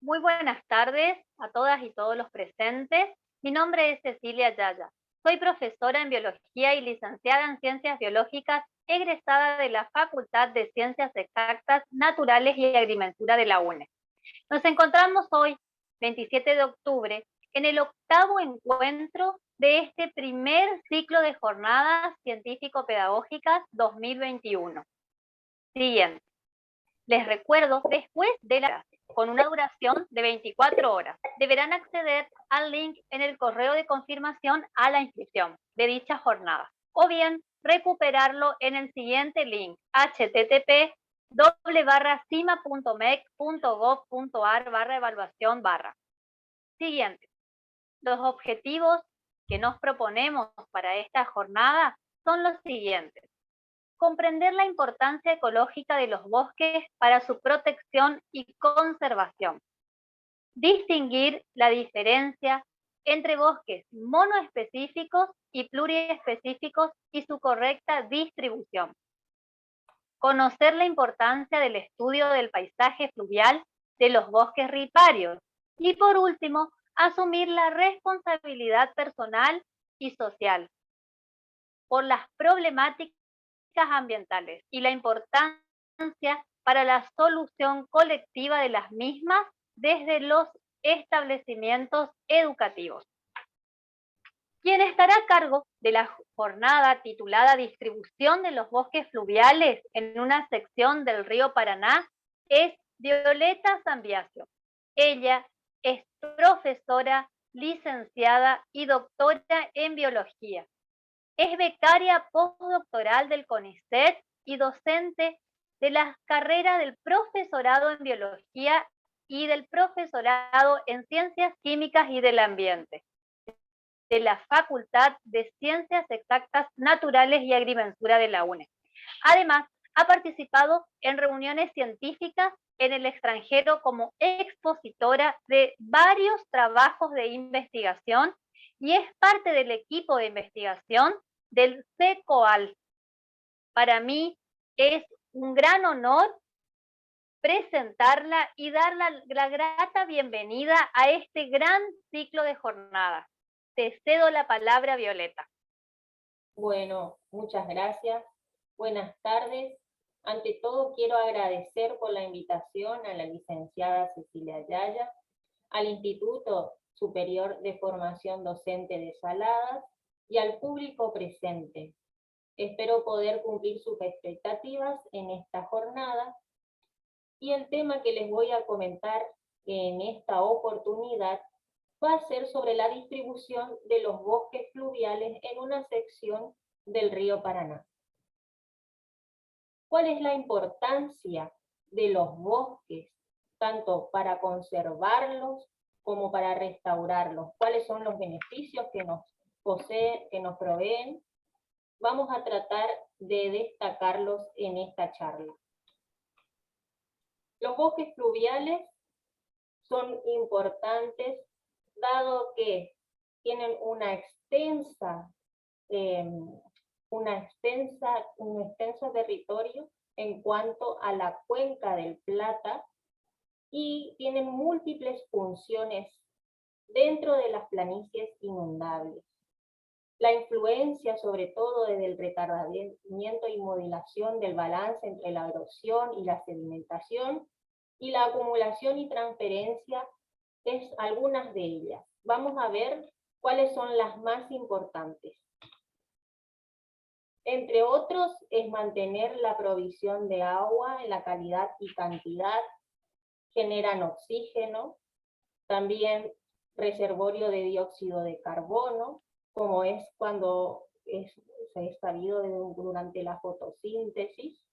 Muy buenas tardes a todas y todos los presentes. Mi nombre es Cecilia Yaya. Soy profesora en Biología y licenciada en Ciencias Biológicas, egresada de la Facultad de Ciencias Exactas, Naturales y Agrimensura de la UNE. Nos encontramos hoy, 27 de octubre, en el octavo encuentro de este primer ciclo de jornadas científico-pedagógicas 2021. Siguiente. Les recuerdo, después de la clase, con una duración de 24 horas, deberán acceder al link en el correo de confirmación a la inscripción de dicha jornada, o bien recuperarlo en el siguiente link, http://cima.mec.gov.ar/evaluación/. Siguiente. Los objetivos que nos proponemos para esta jornada son los siguientes: comprender la importancia ecológica de los bosques para su protección y conservación, distinguir la diferencia entre bosques monoespecíficos y pluriespecíficos y su correcta distribución, conocer la importancia del estudio del paisaje fluvial de los bosques riparios y, por último, asumir la responsabilidad personal y social por las problemáticas ambientales y la importancia para la solución colectiva de las mismas desde los establecimientos educativos. Quien estará a cargo de la jornada titulada Distribución de los bosques fluviales en una sección del río Paraná es Violeta Zambiasio. Ella es profesora, licenciada y doctora en biología. Es becaria postdoctoral del CONICET y docente de las carreras del profesorado en biología y del profesorado en ciencias químicas y del ambiente, de la Facultad de Ciencias Exactas, Naturales y Agrimensura de la UNE. Además, ha participado en reuniones científicas en el extranjero como expositora de varios trabajos de investigación y es parte del equipo de investigación del CECOAL. Para mí es un gran honor presentarla y dar la grata bienvenida a este gran ciclo de jornadas. Te cedo la palabra, Violeta. Bueno, muchas gracias. Buenas tardes. Ante todo, quiero agradecer por la invitación a la licenciada Cecilia Yaya, al Instituto Superior de Formación Docente de Saladas y al público presente. Espero poder cumplir sus expectativas en esta jornada y el tema que les voy a comentar en esta oportunidad va a ser sobre la distribución de los bosques fluviales en una sección del río Paraná. ¿Cuál es la importancia de los bosques, tanto para conservarlos como para restaurarlos? ¿Cuáles son los beneficios que nos proveen? Vamos a tratar de destacarlos en esta charla. Los bosques fluviales son importantes dado que tienen un extenso territorio en cuanto a la cuenca del Plata y tienen múltiples funciones dentro de las planicies inundables. La influencia, sobre todo desde el retardamiento y modulación del balance entre la erosión y la sedimentación, y la acumulación y transferencia es algunas de ellas. Vamos a ver cuáles son las más importantes. Entre otros, es mantener la provisión de agua en la calidad y cantidad, generan oxígeno, también reservorio de dióxido de carbono, como es cuando se es sabido durante la fotosíntesis,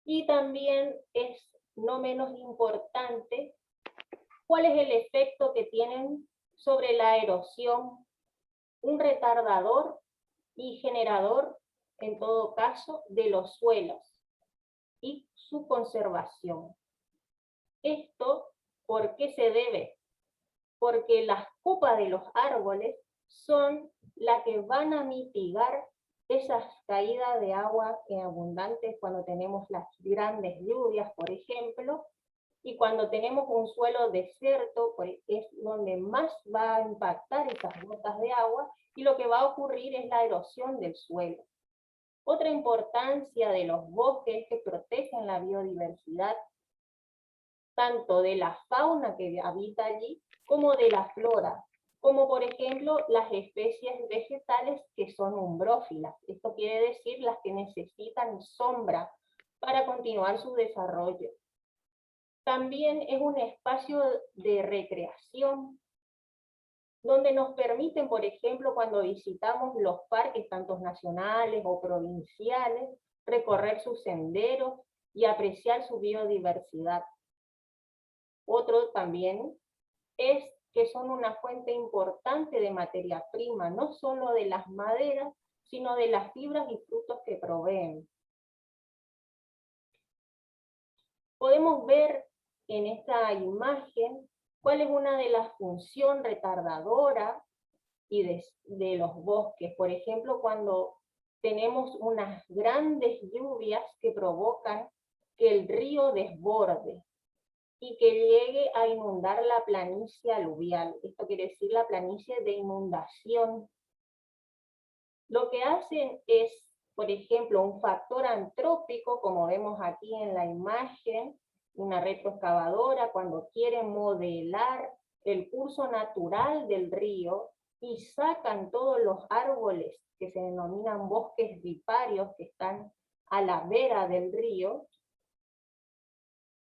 y también es no menos importante cuál es el efecto que tienen sobre la erosión, un retardador y generador, en todo caso, de los suelos y su conservación. ¿Esto por qué se debe? Porque las copas de los árboles son las que van a mitigar esas caídas de agua abundantes cuando tenemos las grandes lluvias, por ejemplo, Y cuando tenemos un suelo desierto, pues es donde más va a impactar esas gotas de agua y lo que va a ocurrir es la erosión del suelo. Otra importancia de los bosques es que protegen la biodiversidad, tanto de la fauna que habita allí como de la flora, como por ejemplo las especies vegetales que son umbrófilas. Esto quiere decir las que necesitan sombra para continuar su desarrollo. También es un espacio de recreación donde nos permiten, por ejemplo, cuando visitamos los parques, tanto nacionales o provinciales, recorrer sus senderos y apreciar su biodiversidad. Otro también es que son una fuente importante de materia prima, no solo de las maderas, sino de las fibras y frutos que proveen. Podemos ver en esta imagen cuál es una de las funciones retardadoras y de los bosques. Por ejemplo, cuando tenemos unas grandes lluvias que provocan que el río desborde y que llegue a inundar la planicie aluvial. Esto quiere decir la planicie de inundación. Lo que hacen es, por ejemplo, un factor antrópico, como vemos aquí en la imagen, una retroexcavadora cuando quiere modelar el curso natural del río y sacan todos los árboles que se denominan bosques riparios que están a la vera del río,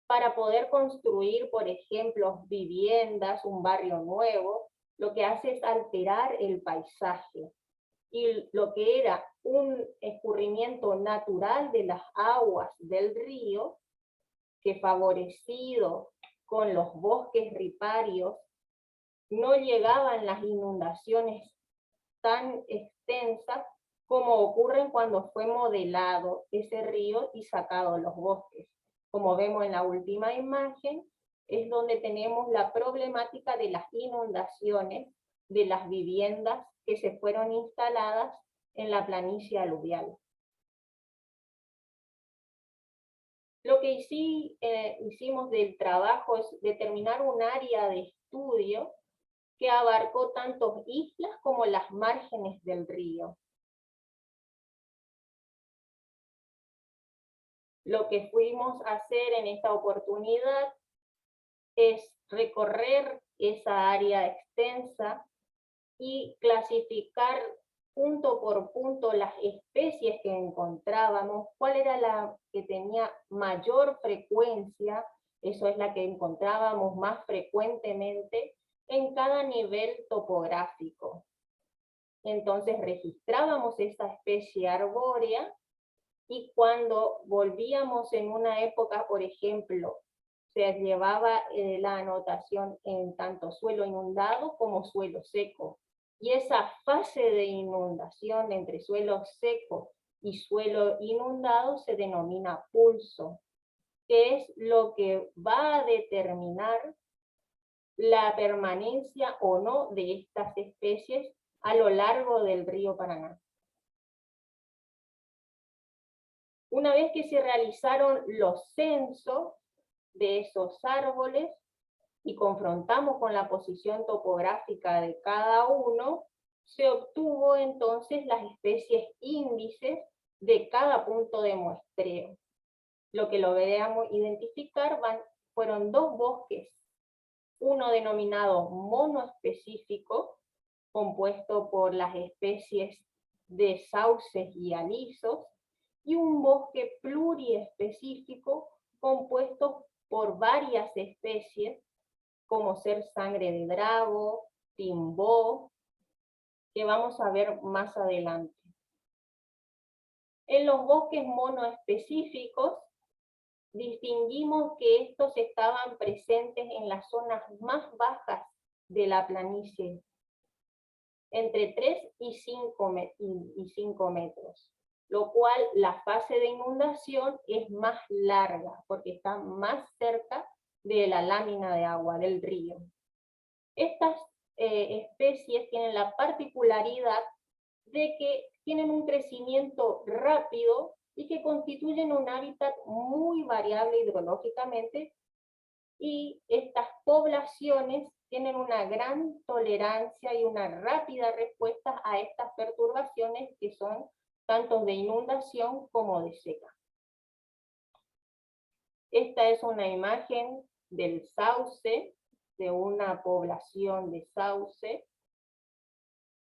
para poder construir, por ejemplo, viviendas, un barrio nuevo, lo que hace es alterar el paisaje. Y lo que era un escurrimiento natural de las aguas del río, que favorecido con los bosques riparios, no llegaban las inundaciones tan extensas como ocurren cuando fue modelado ese río y sacado los bosques. Como vemos en la última imagen, es donde tenemos la problemática de las inundaciones de las viviendas que se fueron instaladas en la planicie aluvial. Lo que hicimos del trabajo es determinar un área de estudio que abarcó tanto islas como las márgenes del río. Lo que fuimos a hacer en esta oportunidad es recorrer esa área extensa y clasificar punto por punto las especies que encontrábamos, cuál era la que tenía mayor frecuencia, eso es la que encontrábamos más frecuentemente en cada nivel topográfico. Entonces registrábamos esa especie arbórea y cuando volvíamos en una época, por ejemplo, se llevaba la anotación en tanto suelo inundado como suelo seco. Y esa fase de inundación entre suelo seco y suelo inundado se denomina pulso, que es lo que va a determinar la permanencia o no de estas especies a lo largo del río Paraná. Una vez que se realizaron los censos de esos árboles y confrontamos con la posición topográfica de cada uno, se obtuvo entonces las especies índices de cada punto de muestreo. Lo que logramos identificar fueron dos bosques, uno denominado monoespecífico, compuesto por las especies de sauces y alisos, y un bosque pluriespecífico compuesto por varias especies, como ser sangre de drago, timbó, que vamos a ver más adelante. En los bosques monoespecíficos, distinguimos que estos estaban presentes en las zonas más bajas de la planicie, entre 3 y 5 metros, lo cual la fase de inundación es más larga, porque está más cerca de la lámina de agua del río. Estas especies tienen la particularidad de que tienen un crecimiento rápido y que constituyen un hábitat muy variable hidrológicamente, y estas poblaciones tienen una gran tolerancia y una rápida respuesta a estas perturbaciones que son tanto de inundación como de seca. Esta es una imagen del sauce, de una población de sauce,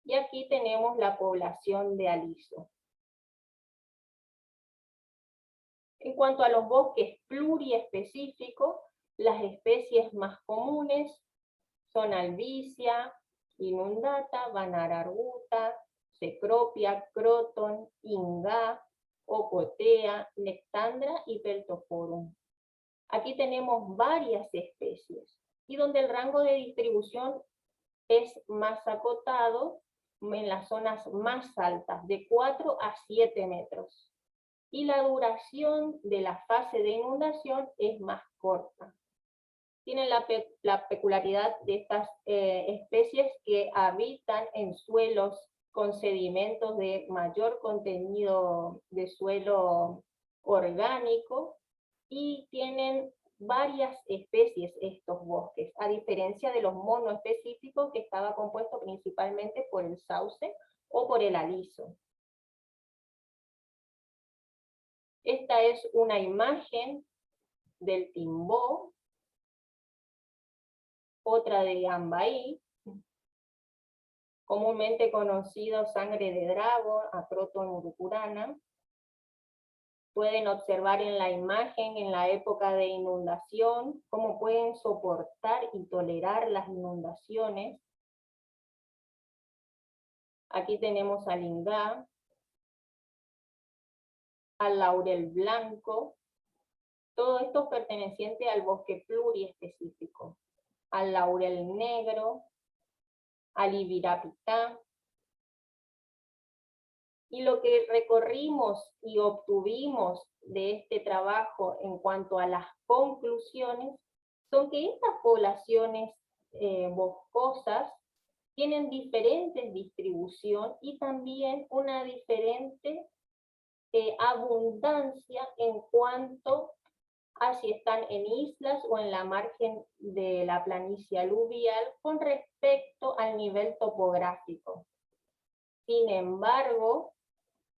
y aquí tenemos la población de aliso. En cuanto a los bosques pluriespecíficos, las especies más comunes son albizia, inundata, Vannara arguta, Cecropia, croton, ingá, ocotea, nectandra y peltophorum. Aquí tenemos varias especies, y donde el rango de distribución es más acotado en las zonas más altas, de 4 a 7 metros. Y la duración de la fase de inundación es más corta. Tienen la peculiaridad de estas especies que habitan en suelos con sedimentos de mayor contenido de suelo orgánico, y tienen varias especies estos bosques, a diferencia de los monoespecíficos que estaba compuesto principalmente por el sauce o por el aliso. Esta es una imagen del timbó, otra de Ambaí, comúnmente conocido sangre de dragón, Acroton urucurana. Pueden observar en la imagen, en la época de inundación, cómo pueden soportar y tolerar las inundaciones. Aquí tenemos al ingá, al laurel blanco, todo esto perteneciente al bosque pluriespecífico, al laurel negro, al ibirapitá. Y lo que recorrimos y obtuvimos de este trabajo en cuanto a las conclusiones son que estas poblaciones boscosas tienen diferentes distribución y también una diferente abundancia en cuanto a si están en islas o en la margen de la planicie aluvial con respecto al nivel topográfico. Sin embargo,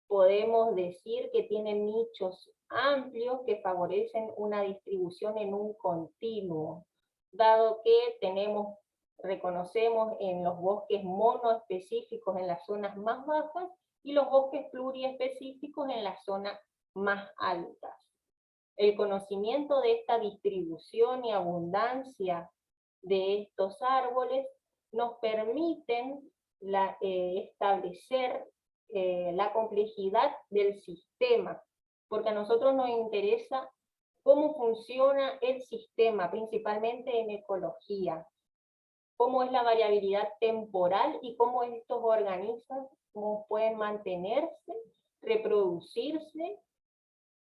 podemos decir que tienen nichos amplios que favorecen una distribución en un continuo, dado que reconocemos en los bosques monoespecíficos en las zonas más bajas y los bosques pluriespecíficos en las zonas más altas. El conocimiento de esta distribución y abundancia de estos árboles nos permiten establecer la complejidad del sistema, porque a nosotros nos interesa cómo funciona el sistema, principalmente en ecología, cómo es la variabilidad temporal y cómo estos organismos pueden mantenerse, reproducirse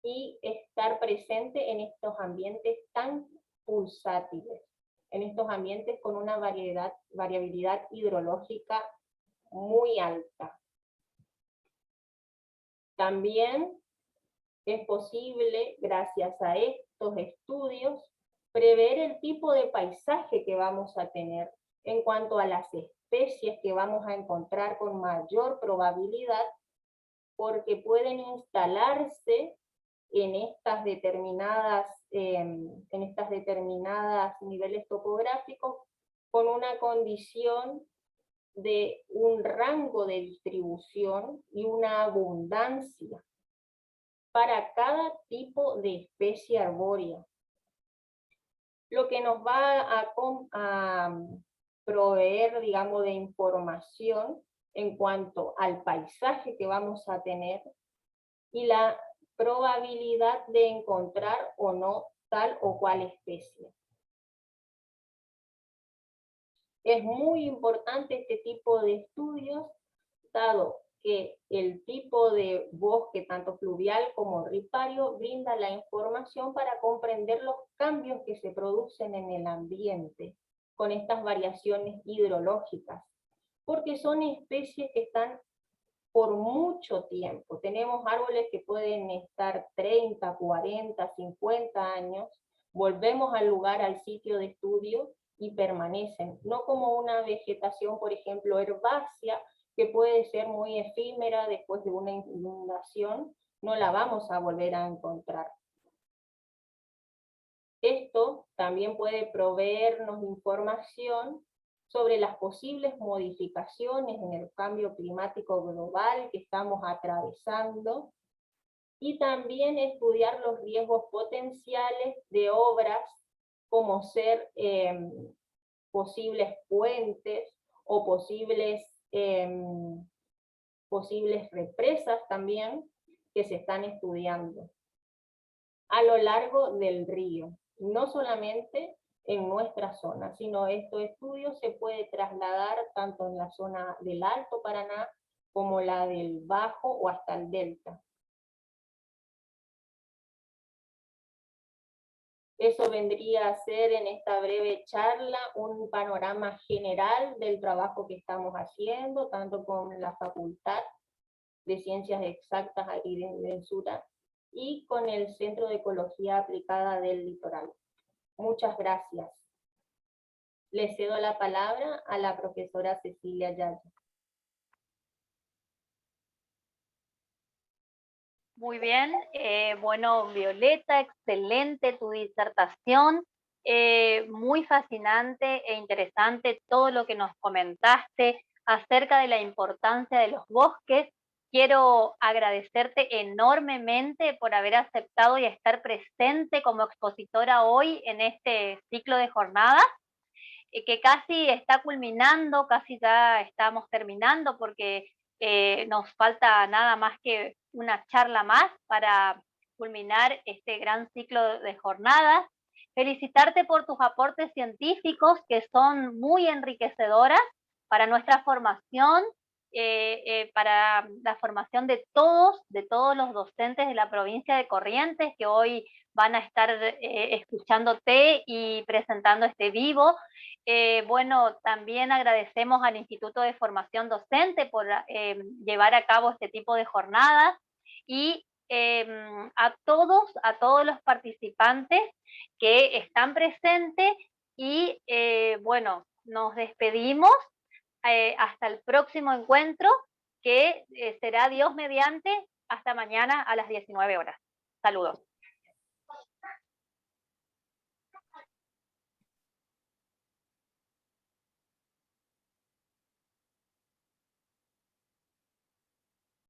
y estar presente en estos ambientes tan pulsátiles, en estos ambientes con una variabilidad hidrológica muy alta. También es posible, gracias a estos estudios, prever el tipo de paisaje que vamos a tener en cuanto a las especies que vamos a encontrar con mayor probabilidad, porque pueden instalarse en estas determinadas niveles topográficos con una condición de un rango de distribución y una abundancia para cada tipo de especie arbórea, lo que nos va a proveer, digamos, de información en cuanto al paisaje que vamos a tener y la probabilidad de encontrar o no tal o cual especie. Es muy importante este tipo de estudios, dado que el tipo de bosque, tanto fluvial como ripario, brinda la información para comprender los cambios que se producen en el ambiente con estas variaciones hidrológicas, porque son especies que están por mucho tiempo. Tenemos árboles que pueden estar 30, 40, 50 años volvemos al lugar, al sitio de estudio y permanecen, no como una vegetación, por ejemplo, herbácea, que puede ser muy efímera después de una inundación, no la vamos a volver a encontrar. Esto también puede proveernos información sobre las posibles modificaciones en el cambio climático global que estamos atravesando y también estudiar los riesgos potenciales de obras como ser posibles puentes o posibles represas también que se están estudiando a lo largo del río, no solamente en nuestra zona, sino estos estudios se pueden trasladar tanto en la zona del Alto Paraná como la del Bajo o hasta el Delta. Eso vendría a ser en esta breve charla un panorama general del trabajo que estamos haciendo, tanto con la Facultad de Ciencias Exactas y de Sura y con el Centro de Ecología Aplicada del Litoral. Muchas gracias. Le cedo la palabra a la profesora Cecilia Yaya. Muy bien, bueno, Violeta, excelente tu disertación, muy fascinante e interesante todo lo que nos comentaste acerca de la importancia de los bosques. Quiero agradecerte enormemente por haber aceptado y estar presente como expositora hoy en este ciclo de jornadas, que casi está culminando, casi ya estamos terminando porque nos falta nada más que una charla más para culminar este gran ciclo de jornadas. Felicitarte por tus aportes científicos que son muy enriquecedoras para nuestra formación, para la formación de todos los docentes de la provincia de Corrientes que hoy van a estar escuchándote y presentando este vivo. Bueno, también agradecemos al Instituto de Formación Docente por llevar a cabo este tipo de jornadas y a todos los participantes que están presentes y bueno, nos despedimos hasta el próximo encuentro que será Dios mediante hasta mañana a las 19 horas. Saludos.